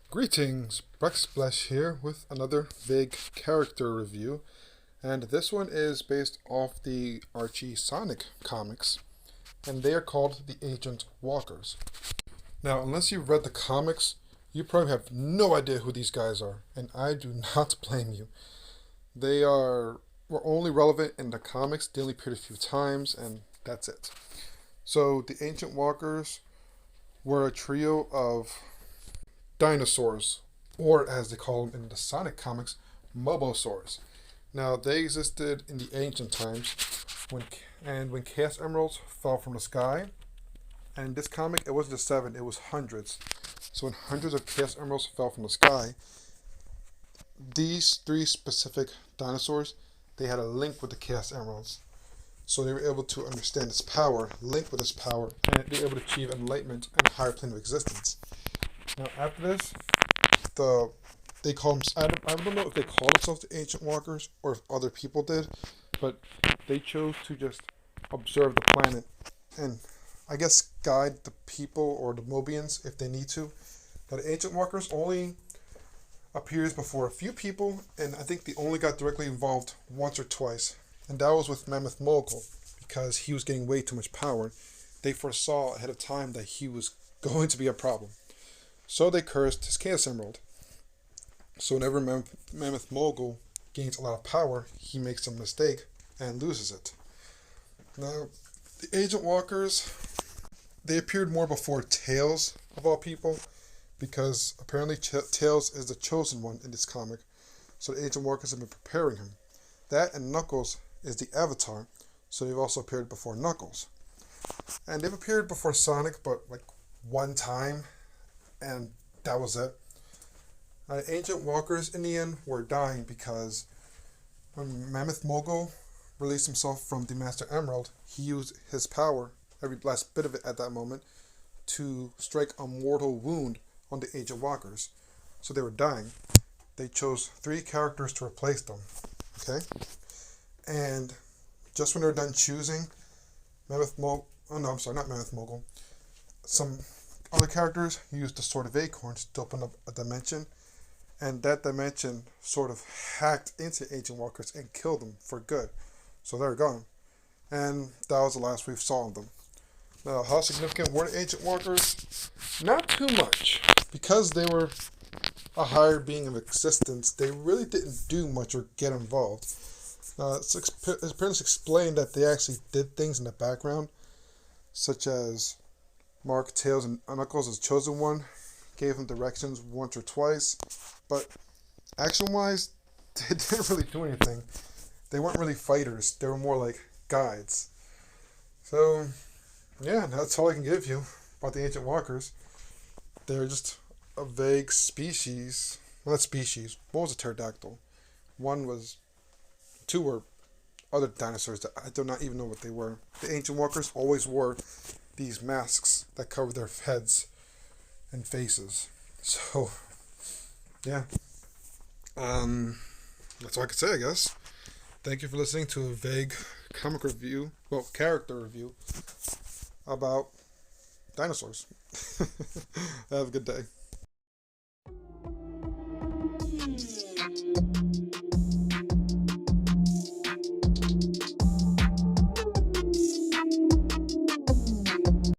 Greetings, Splash here with another vague character review, and this one is based off the Archie Sonic comics, and they are called the Ancient Walkers. Now, unless you've read the comics, you probably have no idea who these guys are, and I do not blame you. Were only relevant in the comics, they only appeared a few times, and that's it. So, the Ancient Walkers were a trio of dinosaurs, or as they call them in the Sonic comics, Mobosaurs. Now, they existed in the ancient times when Chaos Emeralds fell from the sky. And in this comic, it wasn't just 7, it was hundreds. So when hundreds of Chaos Emeralds fell from the sky, these 3 specific dinosaurs, they had a link with the Chaos Emeralds. So they were able to understand its power, link with its power, and they were able to achieve enlightenment and a higher plane of existence. Now, after this, they call them. I don't know if they call themselves the Ancient Walkers or if other people did, but they chose to just observe the planet and, I guess, guide the people or the Mobians if they need to. Now, the Ancient Walkers only appears before a few people, and I think they only got directly involved once or twice, and that was with Mammoth Mogul because he was getting way too much power. They foresaw ahead of time that he was going to be a problem. So they cursed his Chaos Emerald. So whenever Mammoth Mogul gains a lot of power, he makes a mistake and loses it. Now, the Ancient Walkers, they appeared more before Tails, of all people, because apparently Tails is the chosen one in this comic. So the Ancient Walkers have been preparing him. That and Knuckles is the Avatar, so they've also appeared before Knuckles. And they've appeared before Sonic, but like one time, and that was it. Ancient Walkers, in the end, were dying because when Mammoth Mogul released himself from the Master Emerald, he used his power, every last bit of it at that moment, to strike a mortal wound on the Ancient Walkers. So they were dying. They chose 3 characters to replace them. Okay? And just when they were done choosing, not Mammoth Mogul. Some other characters used the Sword of Acorns to open up a dimension, and that dimension sort of hacked into Ancient Walkers and killed them for good. So they're gone. And that was the last we saw of them. Now, how significant were the Ancient Walkers? Not too much. Because they were a higher being of existence, they really didn't do much or get involved. It's apparently explained that they actually did things in the background, such as Mark, Tails, and Knuckles as chosen one, gave him directions once or twice, but action-wise, they didn't really do anything. They weren't really fighters. They were more like guides. So, yeah, that's all I can give you about the Ancient Walkers. They're just a vague species. Well, not species. What was a pterodactyl? 2 were other dinosaurs that I do not even know what they were. The Ancient Walkers always wore these masks that cover their heads and faces. So, yeah. That's all I can say, I guess. Thank you for listening to a vague character review about dinosaurs. Have a good day.